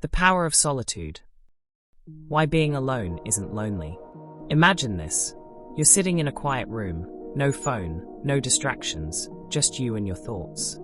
The power of solitude. Why being alone isn't lonely. Imagine this. You're sitting in a quiet room, no phone, no distractions, just you and your thoughts.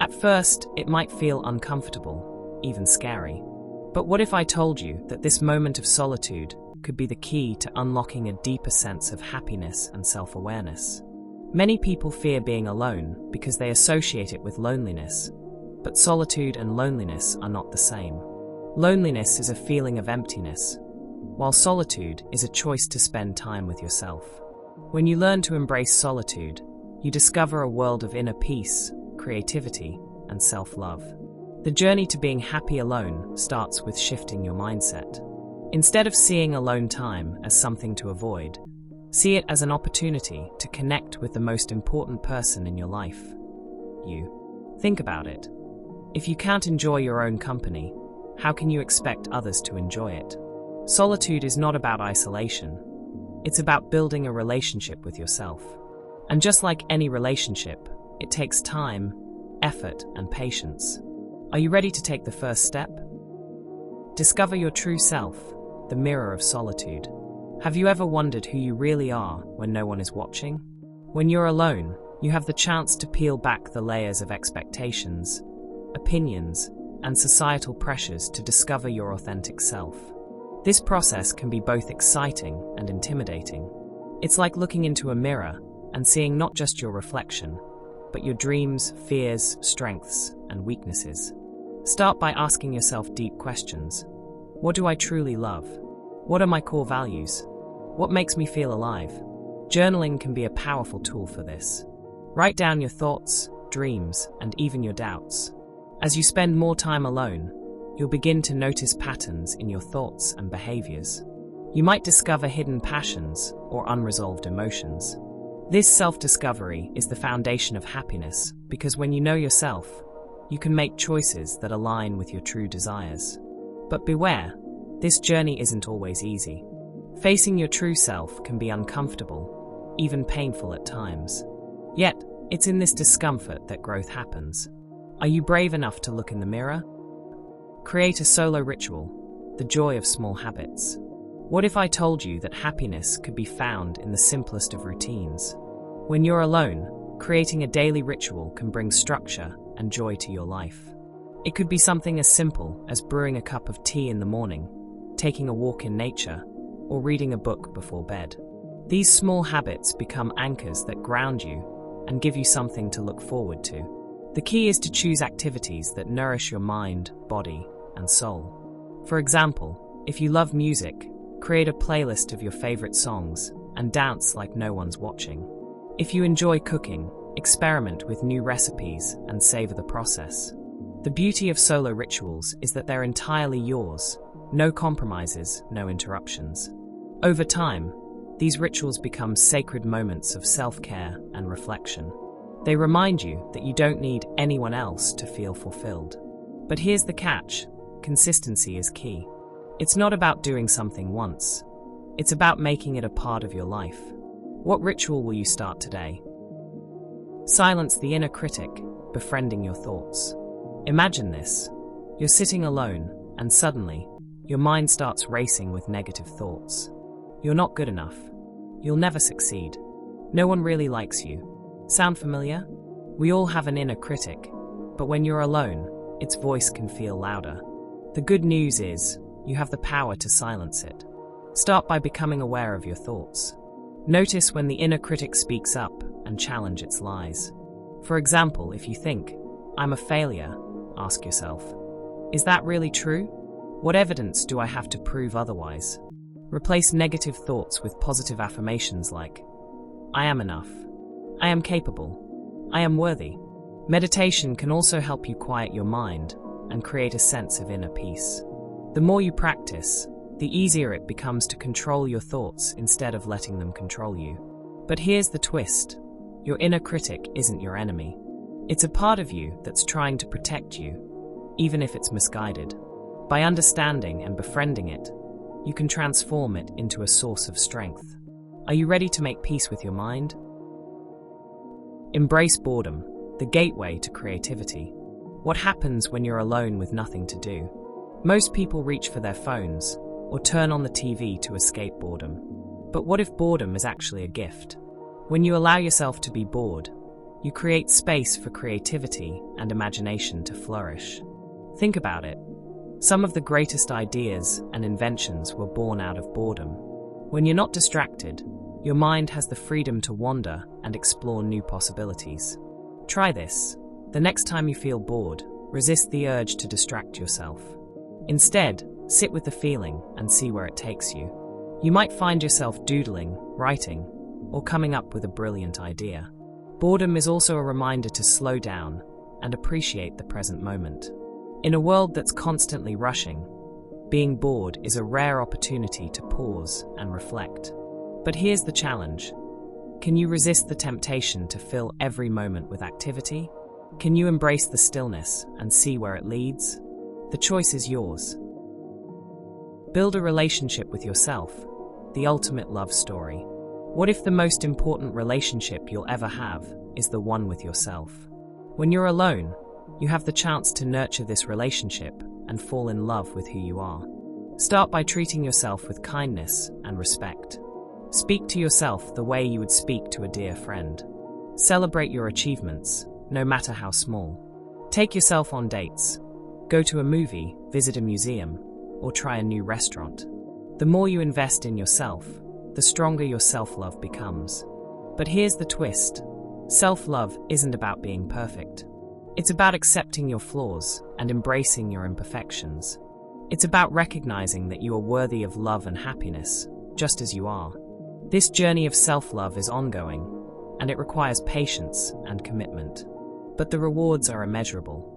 At first, it might feel uncomfortable, even scary. But what if I told you that this moment of solitude could be the key to unlocking a deeper sense of happiness and self-awareness? Many people fear being alone because they associate it with loneliness, but solitude and loneliness are not the same. Loneliness is a feeling of emptiness, while solitude is a choice to spend time with yourself. When you learn to embrace solitude, you discover a world of inner peace, creativity, and self-love. The journey to being happy alone starts with shifting your mindset. Instead of seeing alone time as something to avoid, see it as an opportunity to connect with the most important person in your life, you. Think about it. If you can't enjoy your own company, how can you expect others to enjoy it? Solitude is not about isolation. It's about building a relationship with yourself. And just like any relationship, it takes time, effort, and patience. Are you ready to take the first step? Discover your true self, the mirror of solitude. Have you ever wondered who you really are when no one is watching? When you're alone, you have the chance to peel back the layers of expectations, opinions, and societal pressures to discover your authentic self. This process can be both exciting and intimidating. It's like looking into a mirror and seeing not just your reflection, but your dreams, fears, strengths, and weaknesses. Start by asking yourself deep questions. What do I truly love? What are my core values? What makes me feel alive? Journaling can be a powerful tool for this. Write down your thoughts, dreams, and even your doubts. As you spend more time alone, you'll begin to notice patterns in your thoughts and behaviors. You might discover hidden passions or unresolved emotions. This self-discovery is the foundation of happiness because when you know yourself, you can make choices that align with your true desires. But beware, this journey isn't always easy. Facing your true self can be uncomfortable, even painful at times. Yet, it's in this discomfort that growth happens. Are you brave enough to look in the mirror? Create a solo ritual, the joy of small habits. What if I told you that happiness could be found in the simplest of routines? When you're alone, creating a daily ritual can bring structure and joy to your life. It could be something as simple as brewing a cup of tea in the morning, taking a walk in nature, or reading a book before bed. These small habits become anchors that ground you and give you something to look forward to. The key is to choose activities that nourish your mind, body, and soul. For example, if you love music, create a playlist of your favorite songs and dance like no one's watching. If you enjoy cooking, experiment with new recipes and savor the process. The beauty of solo rituals is that they're entirely yours. No compromises, no interruptions. Over time, these rituals become sacred moments of self-care and reflection. They remind you that you don't need anyone else to feel fulfilled. But here's the catch: consistency is key. It's not about doing something once. It's about making it a part of your life. What ritual will you start today? Silence the inner critic, befriending your thoughts. Imagine this. You're sitting alone, and suddenly, your mind starts racing with negative thoughts. You're not good enough. You'll never succeed. No one really likes you. Sound familiar? We all have an inner critic, but when you're alone, its voice can feel louder. The good news is, you have the power to silence it. Start by becoming aware of your thoughts. Notice when the inner critic speaks up and challenge its lies. For example, if you think, "I'm a failure," ask yourself, "Is that really true? What evidence do I have to prove otherwise?" Replace negative thoughts with positive affirmations like, "I am enough. I am capable. I am worthy." Meditation can also help you quiet your mind and create a sense of inner peace. The more you practice, the easier it becomes to control your thoughts instead of letting them control you. But here's the twist. Your inner critic isn't your enemy. It's a part of you that's trying to protect you, even if it's misguided. By understanding and befriending it, you can transform it into a source of strength. Are you ready to make peace with your mind? Embrace boredom, the gateway to creativity. What happens when you're alone with nothing to do? Most people reach for their phones or turn on the TV to escape boredom. But what if boredom is actually a gift? When you allow yourself to be bored, you create space for creativity and imagination to flourish. Think about it. Some of the greatest ideas and inventions were born out of boredom. When you're not distracted, your mind has the freedom to wander and explore new possibilities. Try this. The next time you feel bored, resist the urge to distract yourself. Instead, sit with the feeling and see where it takes you. You might find yourself doodling, writing, or coming up with a brilliant idea. Boredom is also a reminder to slow down and appreciate the present moment. In a world that's constantly rushing, being bored is a rare opportunity to pause and reflect. But here's the challenge. Can you resist the temptation to fill every moment with activity? Can you embrace the stillness and see where it leads? The choice is yours. Build a relationship with yourself, the ultimate love story. What if the most important relationship you'll ever have is the one with yourself? When you're alone, you have the chance to nurture this relationship and fall in love with who you are. Start by treating yourself with kindness and respect. Speak to yourself the way you would speak to a dear friend. Celebrate your achievements, no matter how small. Take yourself on dates. Go to a movie, visit a museum, or try a new restaurant. The more you invest in yourself, the stronger your self-love becomes. But here's the twist. Self-love isn't about being perfect. It's about accepting your flaws and embracing your imperfections. It's about recognizing that you are worthy of love and happiness, just as you are. This journey of self-love is ongoing, and it requires patience and commitment. But the rewards are immeasurable.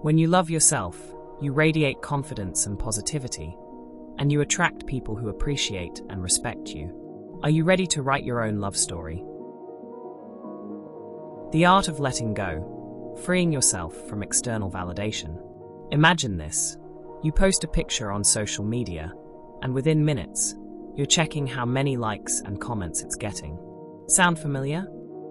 When you love yourself, you radiate confidence and positivity, and you attract people who appreciate and respect you. Are you ready to write your own love story? The art of letting go, freeing yourself from external validation. Imagine this. You post a picture on social media, and within minutes, you're checking how many likes and comments it's getting. Sound familiar?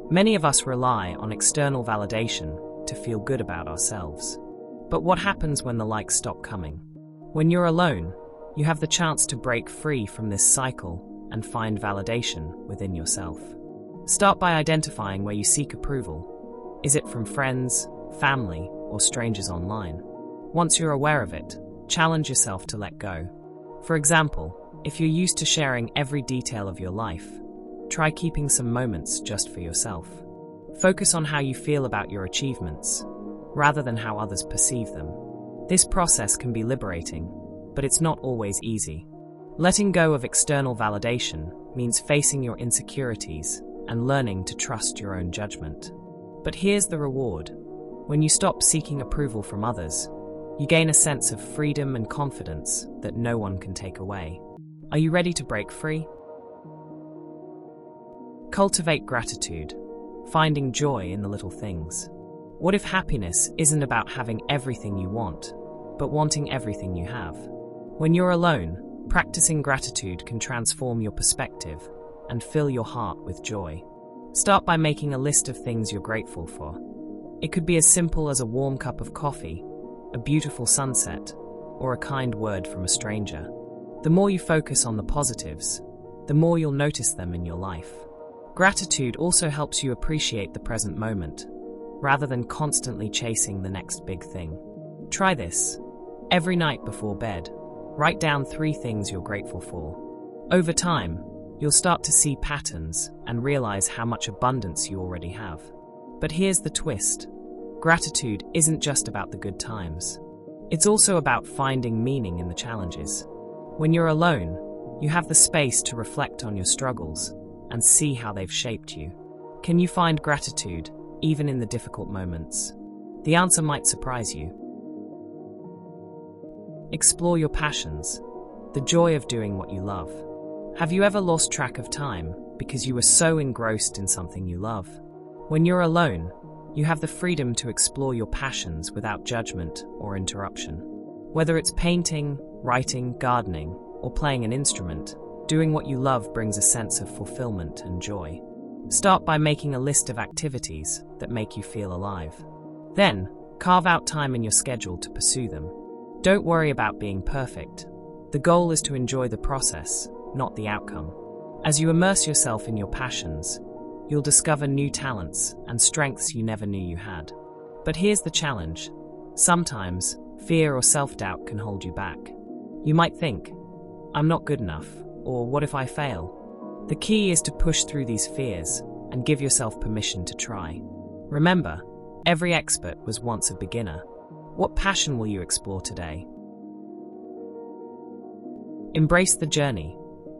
Many of us rely on external validation to feel good about ourselves. But what happens when the likes stop coming? When you're alone, you have the chance to break free from this cycle and find validation within yourself. Start by identifying where you seek approval. Is it from friends, family, or strangers online? Once you're aware of it, challenge yourself to let go. For example, if you're used to sharing every detail of your life, try keeping some moments just for yourself. Focus on how you feel about your achievements, rather than how others perceive them. This process can be liberating, but it's not always easy. Letting go of external validation means facing your insecurities and learning to trust your own judgment. But here's the reward. When you stop seeking approval from others, you gain a sense of freedom and confidence that no one can take away. Are you ready to break free? Cultivate gratitude, finding joy in the little things. What if happiness isn't about having everything you want, but wanting everything you have? When you're alone, practicing gratitude can transform your perspective and fill your heart with joy. Start by making a list of things you're grateful for. It could be as simple as a warm cup of coffee, a beautiful sunset, or a kind word from a stranger. The more you focus on the positives, the more you'll notice them in your life. Gratitude also helps you appreciate the present moment, rather than constantly chasing the next big thing. Try this. Every night before bed, write down 3 things you're grateful for. Over time, you'll start to see patterns and realize how much abundance you already have. But here's the twist. Gratitude isn't just about the good times. It's also about finding meaning in the challenges. When you're alone, you have the space to reflect on your struggles and see how they've shaped you. Can you find gratitude even in the difficult moments? The answer might surprise you. Explore your passions, the joy of doing what you love. Have you ever lost track of time because you were so engrossed in something you love? When you're alone, you have the freedom to explore your passions without judgment or interruption. Whether it's painting, writing, gardening, or playing an instrument, doing what you love brings a sense of fulfillment and joy. Start by making a list of activities that make you feel alive. Then, carve out time in your schedule to pursue them. Don't worry about being perfect. The goal is to enjoy the process, not the outcome. As you immerse yourself in your passions, you'll discover new talents and strengths you never knew you had. But here's the challenge. Sometimes, fear or self-doubt can hold you back. You might think, I'm not good enough, or what if I fail? The key is to push through these fears and give yourself permission to try. Remember, every expert was once a beginner. What passion will you explore today? Embrace the journey,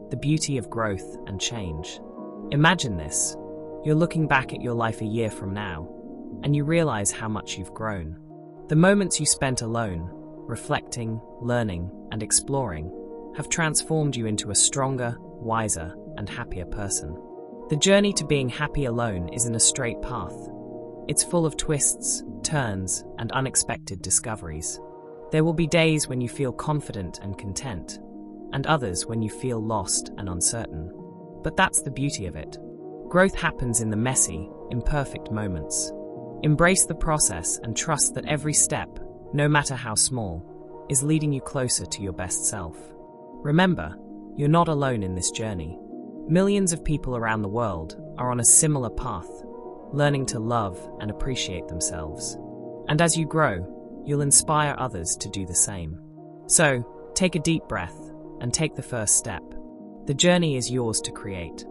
the beauty of growth and change. Imagine this. You're looking back at your life a year from now, and you realize how much you've grown. The moments you spent alone, reflecting, learning, and exploring, have transformed you into a stronger, wiser, and happier person. The journey to being happy alone isn't a straight path. It's full of twists, turns, and unexpected discoveries. There will be days when you feel confident and content, and others when you feel lost and uncertain. But that's the beauty of it. Growth happens in the messy, imperfect moments. Embrace the process and trust that every step, no matter how small, is leading you closer to your best self. Remember, you're not alone in this journey. Millions of people around the world are on a similar path, learning to love and appreciate themselves. And as you grow, you'll inspire others to do the same. So, take a deep breath and take the first step. The journey is yours to create.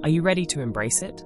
Are you ready to embrace it?